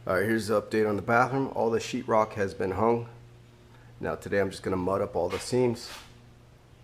Alright, here's the update on the bathroom. All the sheetrock has been hung. Now today I'm just going to mud up all the seams.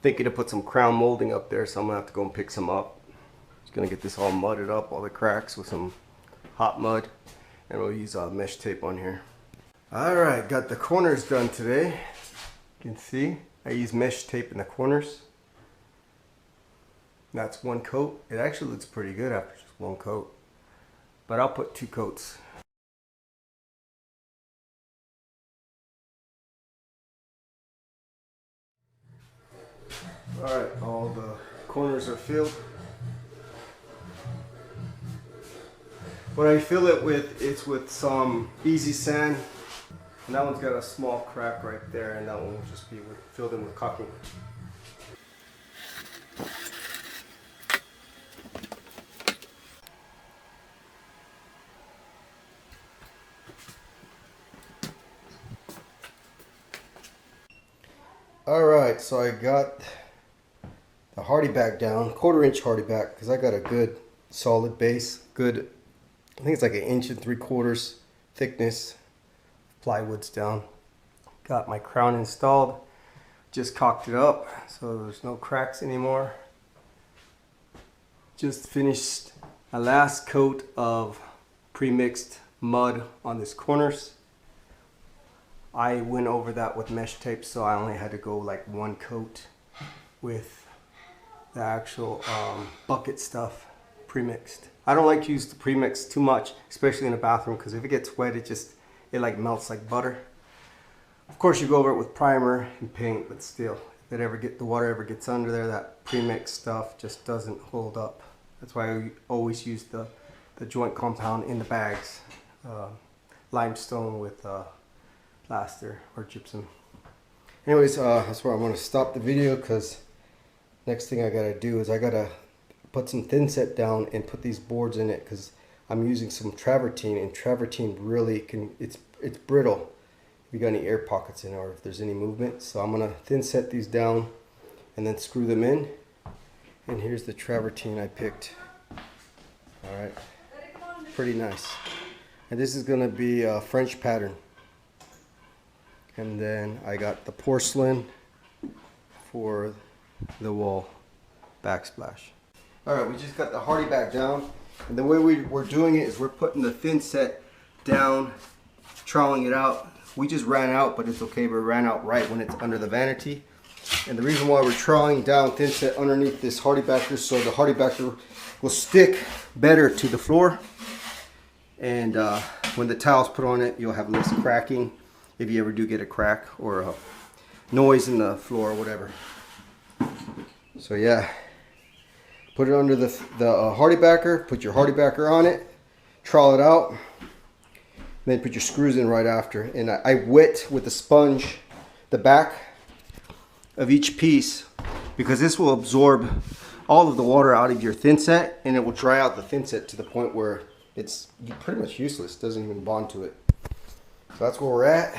Thinking to put some crown molding up there, so I'm going to have to go and pick some up. Just going to get this all mudded up, all the cracks with some hot mud. And we'll use mesh tape on here. Alright, got the corners done today. You can see I use mesh tape in the corners. That's one coat. It actually looks pretty good after just one coat. But I'll put 2 coats. Alright, all the corners are filled. What I fill it with, it's with some easy sand. And that one's got a small crack right there, and that one will just be filled in with caulking. Alright, so I got the hardy back down, 1/4 inch hardy back, because I got a good solid base. Good, I think it's like 1 3/4 inch thickness. Plywood's down. Got my crown installed. Just caulked it up so there's no cracks anymore. Just finished a last coat of pre-mixed mud on these corners. I went over that with mesh tape, so I only had to go like 1 coat with the actual bucket stuff pre-mixed. I don't like to use the pre-mix too much, especially in a bathroom, because if it gets wet, it like melts like butter. Of course, you go over it with primer and paint, but still, if the water ever gets under there, that pre-mixed stuff just doesn't hold up. That's why I always use the joint compound in the bags, limestone with plaster or gypsum. Anyways, that's where I'm going to stop the video, because next thing I gotta do is I gotta put some thin set down and put these boards in it, because I'm using some travertine, and travertine really it's brittle if you got any air pockets in it or if there's any movement. So I'm gonna thin set these down and then screw them in. And here's the travertine I picked. All right, pretty nice. And this is gonna be a French pattern. And then I got the porcelain for the wall backsplash. All right, we just got the hardy back down, and the way we're doing it is we're putting the thin set down, troweling it out. We just ran out, but it's okay. We ran out right when it's under the vanity. And the reason why we're troweling down thin set underneath this hardy backer, so the hardy backer will stick better to the floor. And when the tile's put on it, you'll have less cracking if you ever do get a crack or a noise in the floor or whatever. So yeah, put it under the hardy backer, put your hardy backer on it, trowel it out, then put your screws in right after. And I wet with a sponge the back of each piece, because this will absorb all of the water out of your thin set, and it will dry out the thin set to the point where it's pretty much useless, doesn't even bond to it. So that's where we're at.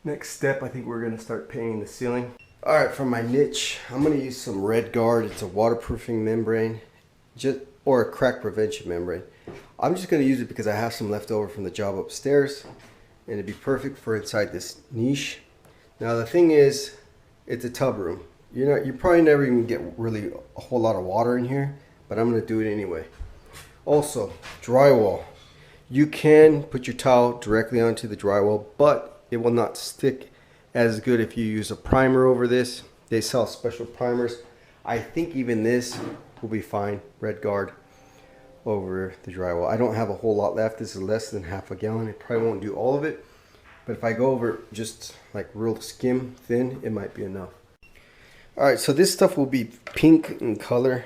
Next step, I think we're gonna start painting the ceiling. All right, for my niche, I'm gonna use some Red Guard. It's a waterproofing membrane, or a crack prevention membrane. I'm just gonna use it because I have some left over from the job upstairs, and it'd be perfect for inside this niche. Now the thing is, it's a tub room. You probably never even get really a whole lot of water in here, but I'm gonna do it anyway. Also, drywall. You can put your towel directly onto the drywall, but it will not stick as good if you use a primer over this. They sell special primers. I think even this will be fine, Red Guard, over the drywall. I don't have a whole lot left. This is less than half a gallon. It probably won't do all of it, but if I go over just like real skim thin, it might be enough. All right, so this stuff will be pink in color,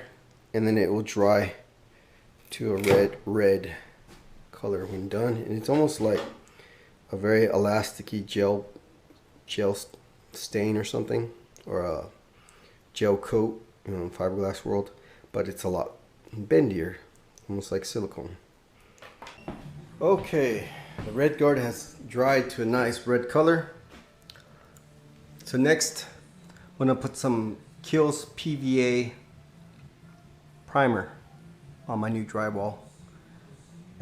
and then it will dry to a red color when done. And it's almost like a very elasticy gel stain or something, or a gel coat, fiberglass world, but it's a lot bendier, almost like silicone. Okay, the Red Guard has dried to a nice red color. So next, I'm gonna put some Kills PVA primer on my new drywall.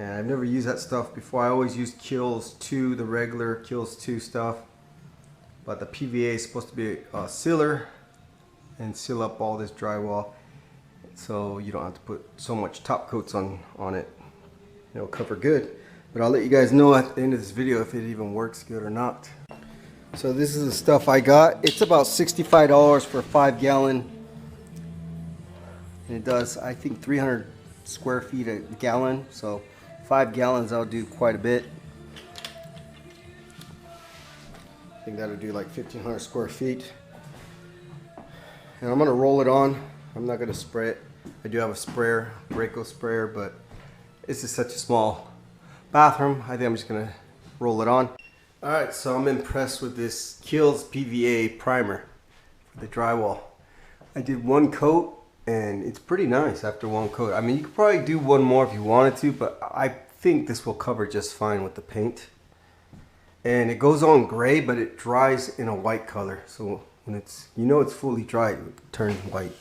And I've never used that stuff before. I always use Kills 2, the regular Kills 2 stuff. But the PVA is supposed to be a sealer and seal up all this drywall, so you don't have to put so much top coats on it. It'll cover good. But I'll let you guys know at the end of this video if it even works good or not. So this is the stuff I got. It's about $65 for a 5-gallon. And it does, I think, 300 square feet a gallon. So 5 gallons, I'll do quite a bit. I think that'll do like 1,500 square feet. And I'm gonna roll it on. I'm not gonna spray it. I do have a sprayer, Rayco sprayer, but it's just such a small bathroom. I think I'm just gonna roll it on. All right, so I'm impressed with this Kills PVA primer for the drywall. I did one coat and it's pretty nice after one coat. I mean, you could probably do one more if you wanted to, but I think this will cover just fine with the paint. And it goes on gray, but it dries in a white color. So when it's, you know, it's fully dried, it turns white.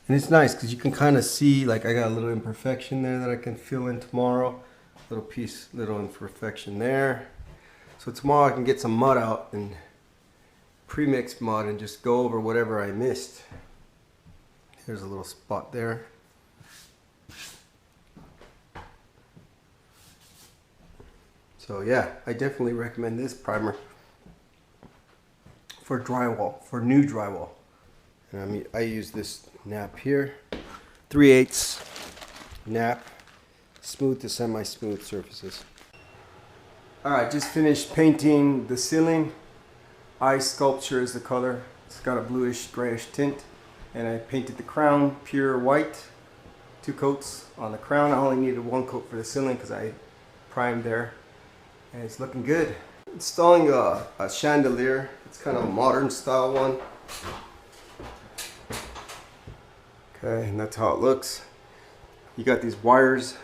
And it's nice because you can kind of see, like, I got a little imperfection there that I can fill in tomorrow. Little imperfection there. So tomorrow I can get some mud out and pre-mix mud and just go over whatever I missed. Here's a little spot there. So yeah, I definitely recommend this primer for drywall, for new drywall. And I use this nap here, 3/8 nap, smooth to semi-smooth surfaces. All right, just finished painting the ceiling. Ice sculpture is the color. It's got a bluish grayish tint. And I painted the crown pure white, 2 coats on the crown. I only needed 1 coat for the ceiling because I primed there. And it's looking good. Installing a chandelier. It's kind of a modern style one. Okay, and that's how it looks. You got these wires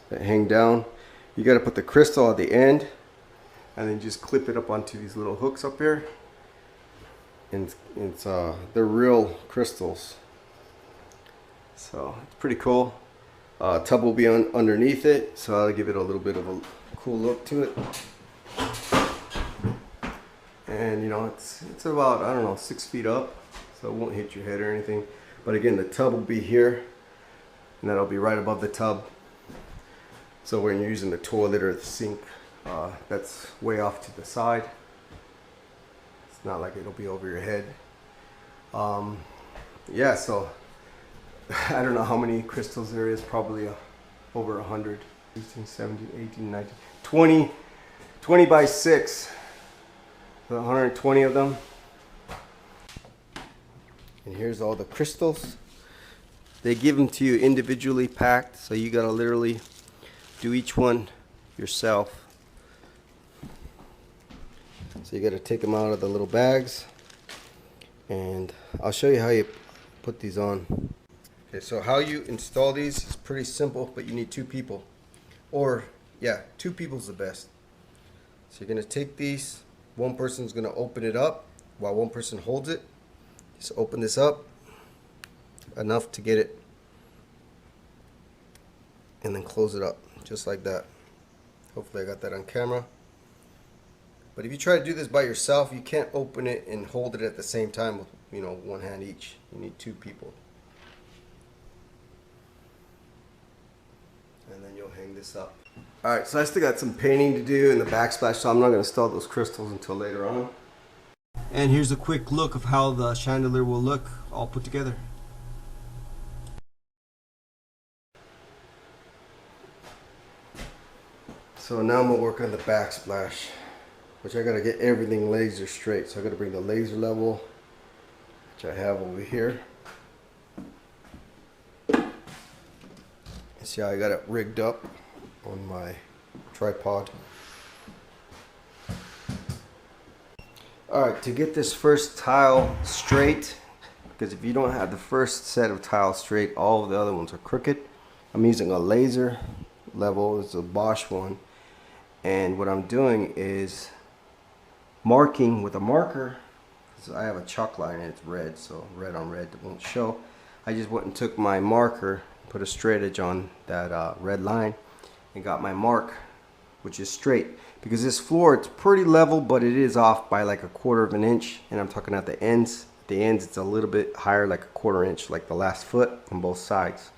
that hang down. You got to put the crystal at the end and then just clip it up onto these little hooks up here. And they're real crystals. So it's pretty cool. Tub will be underneath it, so I'll give it a little bit of a cool look to it. And you know, it's about, I don't know, 6 feet up, so it won't hit your head or anything. But again, the tub will be here, and that'll be right above the tub. So when you're using the toilet or the sink, that's way off to the side. It's not like it'll be over your head. Yeah, so I don't know how many crystals there is, probably over 100. 16, 17, 18, 19, 20 by 6. 120 of them. And here's all the crystals. They give them to you individually packed, so you gotta literally do each one yourself. So you gotta take them out of the little bags, and I'll show you how you put these on. Okay, so how you install these is pretty simple, but you need 2 people. Or, yeah, 2 people is the best. So you're gonna take these, one person's gonna open it up while one person holds it. Just open this up enough to get it, and then close it up, just like that. Hopefully I got that on camera. But if you try to do this by yourself, you can't open it and hold it at the same time with, you know, 1 hand each. You need 2 people. And then you'll hang this up. Alright, so I still got some painting to do in the backsplash, so I'm not going to install those crystals until later on. And here's a quick look of how the chandelier will look all put together. So now I'm going to work on the backsplash, which I got to get everything laser straight. So I got to bring the laser level, which I have over here. See how I got it rigged up on my tripod. Alright, to get this first tile straight, because if you don't have the first set of tiles straight, all of the other ones are crooked. I'm using a laser level. It's a Bosch one. And what I'm doing is marking with a marker. So I have a chalk line and it's red, so red on red won't show. I just went and took my marker put a straight edge on that red line, and got my mark, which is straight. Because this floor, it's pretty level, but it is off by like 1/4 of an inch, and I'm talking at the ends. At the ends, it's a little bit higher, like 1/4 inch, like the last foot on both sides.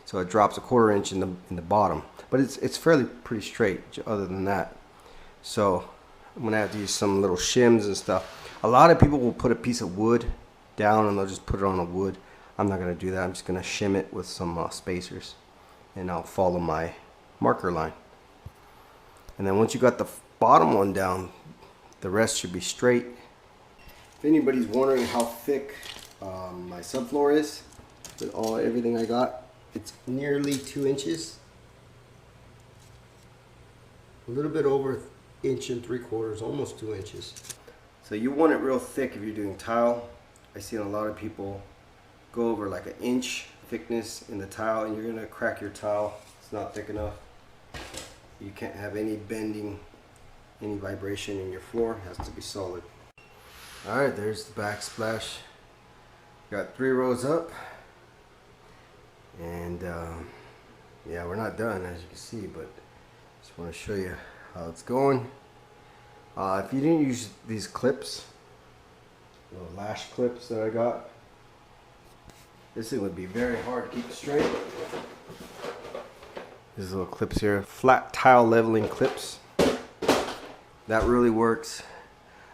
So it drops 1/4 inch in the bottom, but it's fairly pretty straight other than that. So I'm gonna have to use some little shims and stuff. A lot of people will put a piece of wood down and they'll just put it on a wood. I'm not gonna do that. I'm just gonna shim it with some spacers, and I'll follow my marker line. And then once you got the bottom one down, the rest should be straight. If anybody's wondering how thick my subfloor is with everything I got, it's nearly 2 inches. A little bit over 1.75 inches, almost 2 inches. So you want it real thick if you're doing tile. I seen a lot of people go over like 1 inch thickness in the tile, and you're gonna crack your tile. It's not thick enough. You can't have any bending, any vibration in your floor. It has to be solid. All right, there's the backsplash. Got 3 rows up, and yeah, we're not done as you can see, but just want to show you how it's going. If you didn't use these clips, little lash clips that I got, this thing would be very hard to keep straight. These little clips here, flat tile leveling clips. That really works.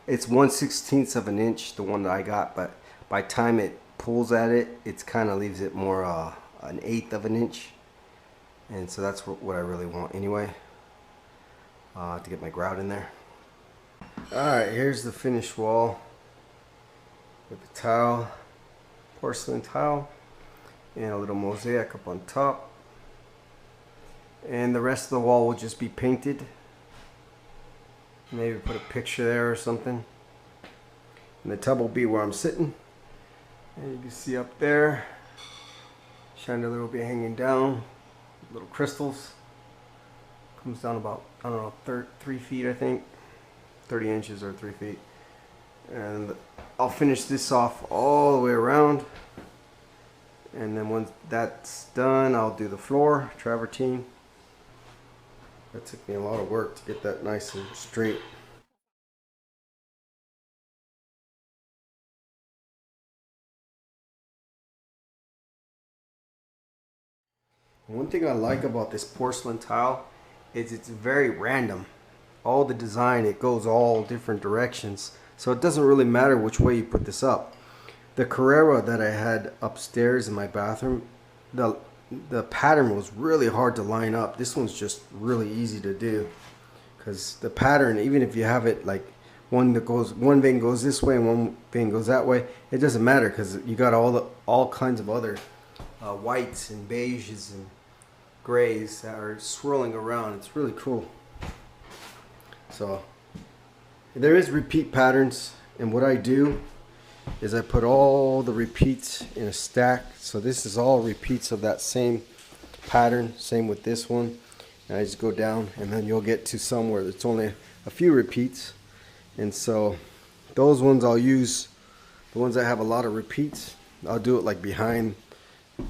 It's 1/16 of an inch, the one that I got, but by the time it pulls at it, it kind of leaves it more 1/8 of an inch. And so that's what I really want anyway, to get my grout in there. Alright, here's the finished wall with the tile, porcelain tile, and a little mosaic up on top. And the rest of the wall will just be painted. Maybe put a picture there or something. And the tub will be where I'm sitting. And you can see up there, chandelier will be hanging down, little crystals. Comes down about, I don't know, 3 feet I think. 30 inches or 3 feet. And I'll finish this off all the way around. And then once that's done, I'll do the floor, travertine. That took me a lot of work to get that nice and straight. One thing I like about this porcelain tile is it's very random. All the design, it goes all different directions. So it doesn't really matter which way you put this up. The Carrera that I had upstairs in my bathroom, the pattern was really hard to line up. This one's just really easy to do, because the pattern, even if you have it like one vein goes this way and one vein goes that way, it doesn't matter because you got all kinds of other whites and beiges and grays that are swirling around. It's really cool. So there is repeat patterns, and what I do is I put all the repeats in a stack. So this is all repeats of that same pattern. Same with this one. And I just go down, and then you'll get to somewhere that's only a few repeats. And so those ones I'll use, the ones that have a lot of repeats, I'll do it like behind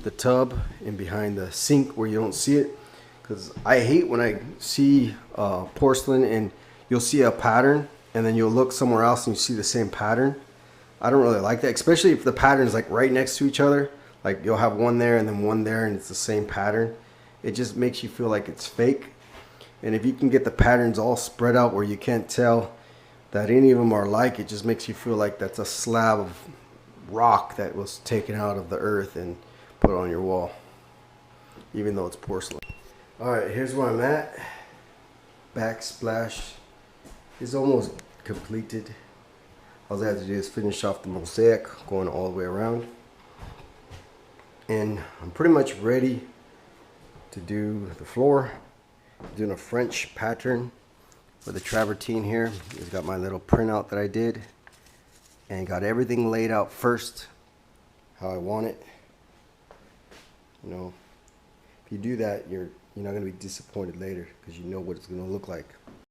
the tub and behind the sink where you don't see it. Because I hate when I see porcelain and you'll see a pattern and then you'll look somewhere else and you see the same pattern. I don't really like that, especially if the pattern is like right next to each other. Like you'll have one there and then one there and it's the same pattern. It just makes you feel like it's fake. And if you can get the patterns all spread out where you can't tell that any of them are alike, it just makes you feel like that's a slab of rock that was taken out of the earth and put on your wall, even though it's porcelain. Alright, here's where I'm at. Backsplash is almost completed. All I have to do is finish off the mosaic going all the way around. And I'm pretty much ready to do the floor. I'm doing a French pattern for the travertine here. It's got my little printout that I did and got everything laid out first how I want it. You know, if you do that, you're not going to be disappointed later because you know what it's going to look like.